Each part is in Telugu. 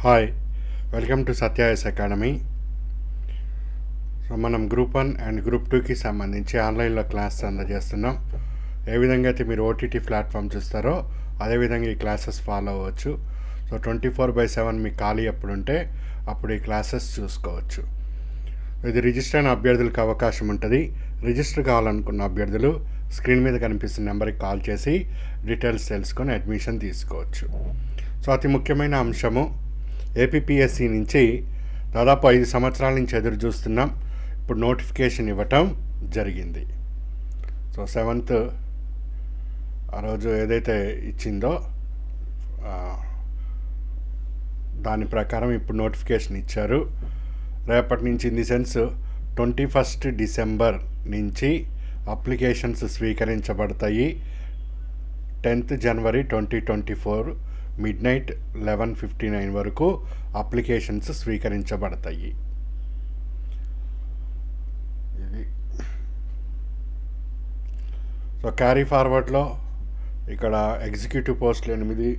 Hi, welcome to Satyas academy. So మనం గ్రూప్ 1 అండ్ గ్రూప్ 2కి సంబంధించి ఆన్లైన్లో క్లాసెస్ అందజేస్తున్నాం. ఏ విధంగా అయితే మీరు ఓటీటీ ప్లాట్ఫామ్ చూస్తారో అదేవిధంగా ఈ క్లాసెస్ ఫాలో అవ్వచ్చు. సో 24/7 మీకు ఖాళీ ఎప్పుడు ఉంటే అప్పుడు ఈ క్లాసెస్ చూసుకోవచ్చు. ఇది రిజిస్టర్ అయిన అభ్యర్థులకు అవకాశం ఉంటుంది. రిజిస్టర్ కావాలనుకున్న అభ్యర్థులు స్క్రీన్ మీద కనిపిస్తున్న నెంబర్కి కాల్ చేసి డీటెయిల్స్ తెలుసుకొని అడ్మిషన్ తీసుకోవచ్చు. సో అతి ముఖ్యమైన అంశము, ఏపీపీఎస్సి నుంచి దాదాపు 5 సంవత్సరాల నుంచి ఎదురు చూస్తున్నాం. ఇప్పుడు నోటిఫికేషన్ ఇవ్వటం జరిగింది. సో 7th ఆ రోజు ఏదైతే ఇచ్చిందో దాని ప్రకారం ఇప్పుడు నోటిఫికేషన్ ఇచ్చారు. రేపటి నుంచి ఇన్ ది సెన్స్ 21 డిసెంబర్ నుంచి అప్లికేషన్స్ స్వీకరించబడతాయి. 10th జనవరి 2024 midnight 11:59 వరకు అప్లికేషన్స్ స్వీకరించబడతాయి. ఇది సో క్యారీ ఫార్వర్డ్లో ఇక్కడ ఎగ్జిక్యూటివ్ పోస్టులు 8,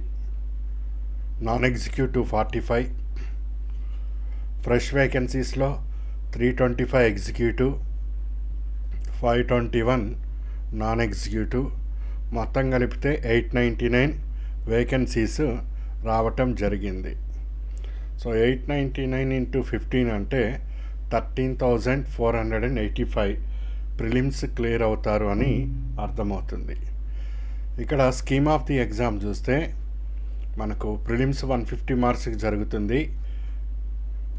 నాన్ ఎగ్జిక్యూటివ్ 45, ఫ్రెష్ వేకెన్సీస్లో 325 ఎగ్జిక్యూటివ్, 521 నాన్ ఎగ్జిక్యూటివ్, మొత్తం కలిపితే 899 వేకెన్సీస్ రావటం జరిగింది. సో 899 into 15 అంటే 13,485 ప్రిలిమ్స్ క్లియర్ అవుతారు అని అర్థమవుతుంది. ఇక్కడ స్కీమ్ ఆఫ్ ది ఎగ్జామ్ చూస్తే మనకు ప్రిలిమ్స్ 150 మార్క్స్కి జరుగుతుంది.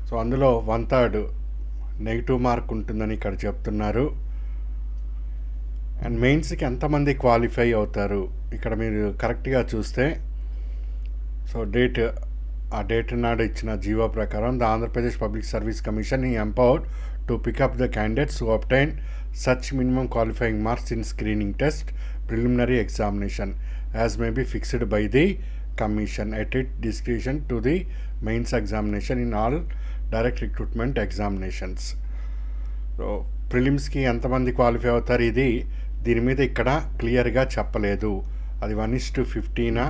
సో అందులో 1/3 నెగిటివ్ మార్క్ ఉంటుందని ఇక్కడ చెప్తున్నారు. అండ్ మెయిన్స్కి ఎంతమంది క్వాలిఫై అవుతారు ఇక్కడ మీరు కరెక్ట్గా చూస్తే, సో ఆ డేట్ నాడు ఇచ్చిన జీవో ప్రకారం the Andhra Pradesh public service commission ఈ empowered to pick up the candidates who obtain such minimum qualifying marks in screening test preliminary examination as may be fixed by the commission at it discretion to the mains examination in all direct recruitment examinations. So ప్రిలిమ్స్కి ఎంతమంది క్వాలిఫై అవుతారు దీని మీద ఇక్కడ క్లియర్గా చెప్పలేదు. అది 1:15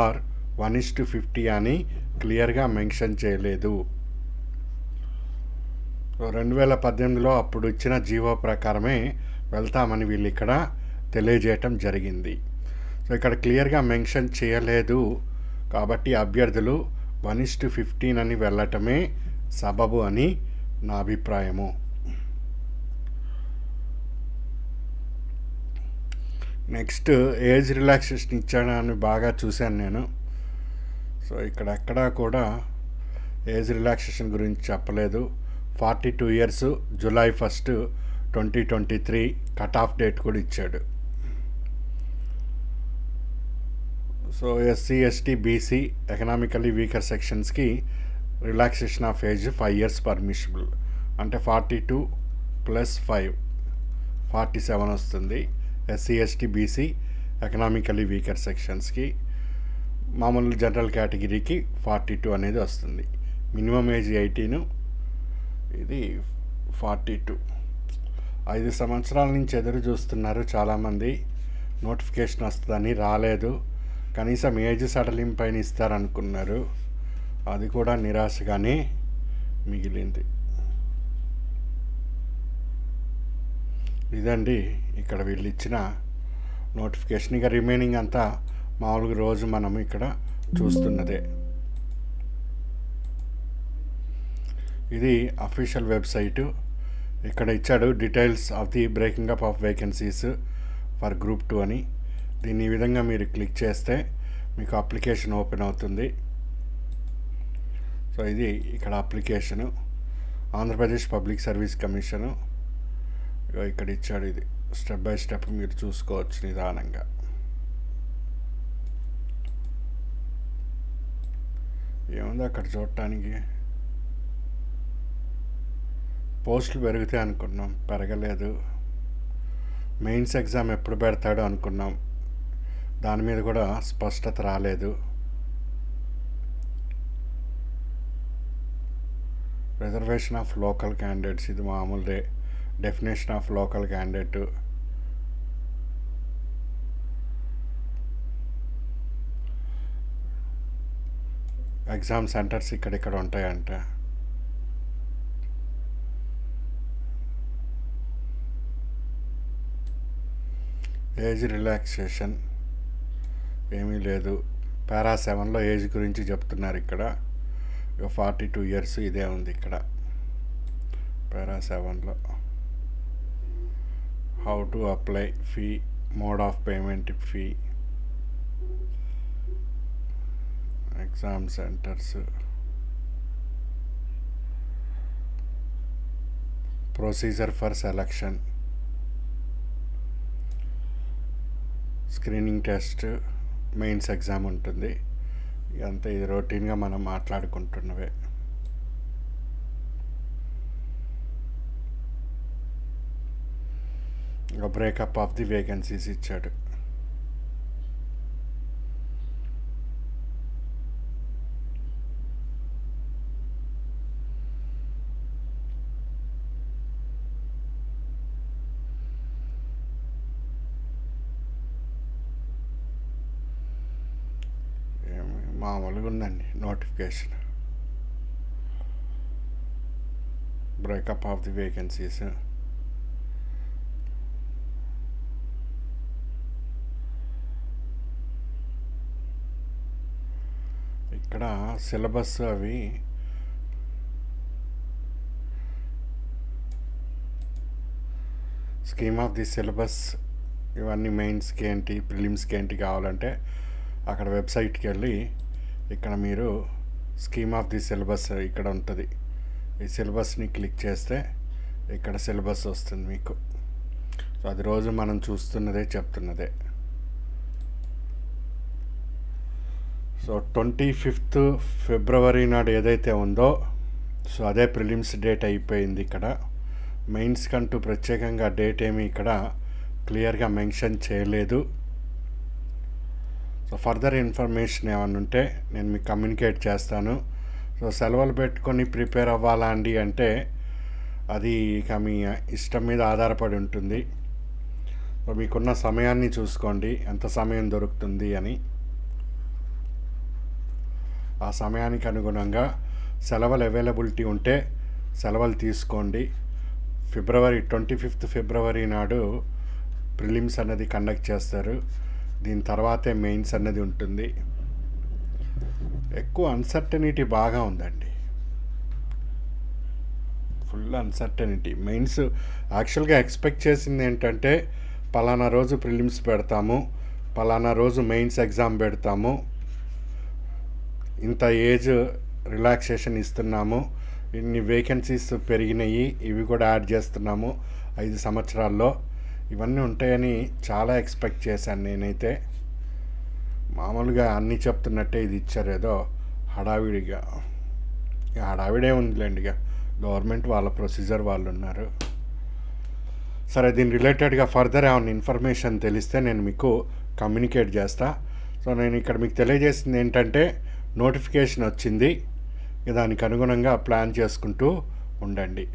ఆర్ 1:50 అని క్లియర్గా మెన్షన్ చేయలేదు. 2018లో అప్పుడు ఇచ్చిన జీవో ప్రకారమే వెళ్తామని వీళ్ళు ఇక్కడ తెలియజేయటం జరిగింది. సో ఇక్కడ క్లియర్గా మెన్షన్ చేయలేదు కాబట్టి అభ్యర్థులు 1:15 అని వెళ్ళటమే సబబు అని నా అభిప్రాయము. నెక్స్ట్ ఏజ్ రిలాక్సేషన్ ఇచ్చాడని బాగా చూశాను నేను. సో ఇక్కడ ఎక్కడా కూడా ఏజ్ రిలాక్సేషన్ గురించి చెప్పలేదు. 42 years July 1, 2023 cut off date కూడా ఇచ్చాడు. So SC, ST, BC, economically weaker సెక్షన్స్కి relaxation of age 5 years permissible. అంటే 42 + 5 47 వస్తుంది. SC, ST, BC, economically weaker సెక్షన్స్కి. మామూలు జనరల్ కేటగిరీకి 42 అనేది వస్తుంది. మినిమం ఏజ్ 18, ఇది 42. 5 సంవత్సరాల నుంచి ఎదురు చూస్తున్నారు చాలామంది. నోటిఫికేషన్ వస్తుందని రాలేదు. కనీసం ఏజ్ సడలింపు పైన ఇస్తారనుకున్నారు. అది కూడా నిరాశగానే మిగిలింది. ఇదండి ఇక్కడ వీళ్ళు ఇచ్చిన నోటిఫికేషన్. ఇక రిమైనింగ్ అంతా మామూలుగా రోజు మనం ఇక్కడ చూస్తున్నదే. ఇది అఫీషియల్ వెబ్సైటు. ఇక్కడ ఇచ్చాడు details of the breaking up of vacancies for group 2 అని. దీన్ని ఈ విధంగా మీరు క్లిక్ చేస్తే మీకు అప్లికేషన్ ఓపెన్ అవుతుంది. సో ఇది ఇక్కడ application, Andhra Pradesh public service commission. ఇక్కడ ఇచ్చాడు. ఇది స్టెప్ బై స్టెప్ మీరు చూసుకోవచ్చు నిదానంగా. ఏముంది అక్కడ చూడటానికి, పోస్టులు పెరుగుతాయి అనుకున్నాం, పెరగలేదు. మెయిన్స్ ఎగ్జామ్ ఎప్పుడు పెడతాడో అనుకున్నాం, దాని మీద కూడా స్పష్టత రాలేదు. రిజర్వేషన్ ఆఫ్ లోకల్ క్యాండిడేట్స్, ఇది మామూలుదే. Definition of local candidate, exam centres ఇక్కడిక్కడ ఉంటాయంట. ఏజ్ రిలాక్సేషన్ ఏమీ లేదు. పారా 7లో ఏజ్ గురించి చెప్తున్నారు ఇక్కడ. 42 ఇయర్స్ ఇదే ఉంది ఇక్కడ పారా 7లో. How to apply fee, mode of payment fee, exam centres, procedure for selection, screening test, mains exam ఉంటుంది. ఇదంతా ఇది రొటీన్గా మనం మాట్లాడుకుంటున్నవే. బ్రేకప్ ఆఫ్ ది వేకెన్సీస్ ఇచ్చాడు. మామూలుగా ఉందండి notification. Breakup of the vacancies. ఇక్కడ సిలబస్ అవి స్కీమ్ ఆఫ్ ది సిలబస్ ఇవన్నీ మెయిన్స్కి ఏంటి, ప్రిలిమ్స్కి ఏంటి కావాలంటే అక్కడ వెబ్సైట్కి వెళ్ళి ఇక్కడ మీరు స్కీమ్ ఆఫ్ ది సిలబస్ ఇక్కడ ఉంటుంది. ఈ సిలబస్ని క్లిక్ చేస్తే ఇక్కడ సిలబస్ వస్తుంది మీకు. సో అది రోజు మనం చూస్తున్నదే చెప్తున్నదే. సో 25th ఫిబ్రవరి నాడు ఏదైతే ఉందో సో అదే ప్రిలిమ్స్ డేట్ అయిపోయింది. ఇక్కడ మెయిన్స్ కంటూ ప్రత్యేకంగా డేట్ ఏమీ ఇక్కడ క్లియర్గా మెన్షన్ చేయలేదు. సో ఫర్దర్ ఇన్ఫర్మేషన్ ఏమన్నా ఉంటే నేను మీకు కమ్యూనికేట్ చేస్తాను. సో సెలవులు పెట్టుకొని ప్రిపేర్ అవ్వాలా అండి అంటే అది ఇక మీ ఇష్టం మీద ఆధారపడి ఉంటుంది. సో మీకున్న సమయాన్ని చూసుకోండి, ఎంత సమయం దొరుకుతుంది అని. ఆ సమయానికి అనుగుణంగా సెలవులు అవైలబిలిటీ ఉంటే సెలవులు తీసుకోండి. 25th ఫిబ్రవరి నాడు ప్రిలిమ్స్ అన్నది కండక్ట్ చేస్తారు. దీని తర్వాతే మెయిన్స్ అన్నది ఉంటుంది. ఎక్కువ అన్సర్టనిటీ బాగా ఉందండి, ఫుల్ అన్సర్టనిటీ. మెయిన్స్ యాక్చువల్గా ఎక్స్పెక్ట్ చేసింది ఏంటంటే పలానా రోజు ప్రిలిమ్స్ పెడతాము, పలానా రోజు మెయిన్స్ ఎగ్జామ్ పెడతాము, ఇంత ఏజ్ రిలాక్సేషన్ ఇస్తున్నాము, ఇన్ని వేకెన్సీస్ పెరిగినాయి, ఇవి కూడా యాడ్ చేస్తున్నాము 5 సంవత్సరాల్లో, ఇవన్నీ ఉంటాయని చాలా ఎక్స్పెక్ట్ చేశాను నేనైతే. మామూలుగా అన్నీ చెప్తున్నట్టే ఇది ఇచ్చారు ఏదో హడావిడిగా. హడావిడే ఉందిలేండి, ఇక గవర్నమెంట్ వాళ్ళ ప్రొసీజర్ వాళ్ళు ఉన్నారు. సరే, దీని రిలేటెడ్గా ఫర్దర్ ఏమైనా ఇన్ఫర్మేషన్ తెలిస్తే నేను మీకు కమ్యూనికేట్ చేస్తా. సో నేను ఇక్కడ మీకు తెలియజేసింది ఏంటంటే నోటిఫికేషన్ వచ్చింది, దానికి అనుగుణంగా ప్లాన్ చేసుకుంటూ ఉండండి.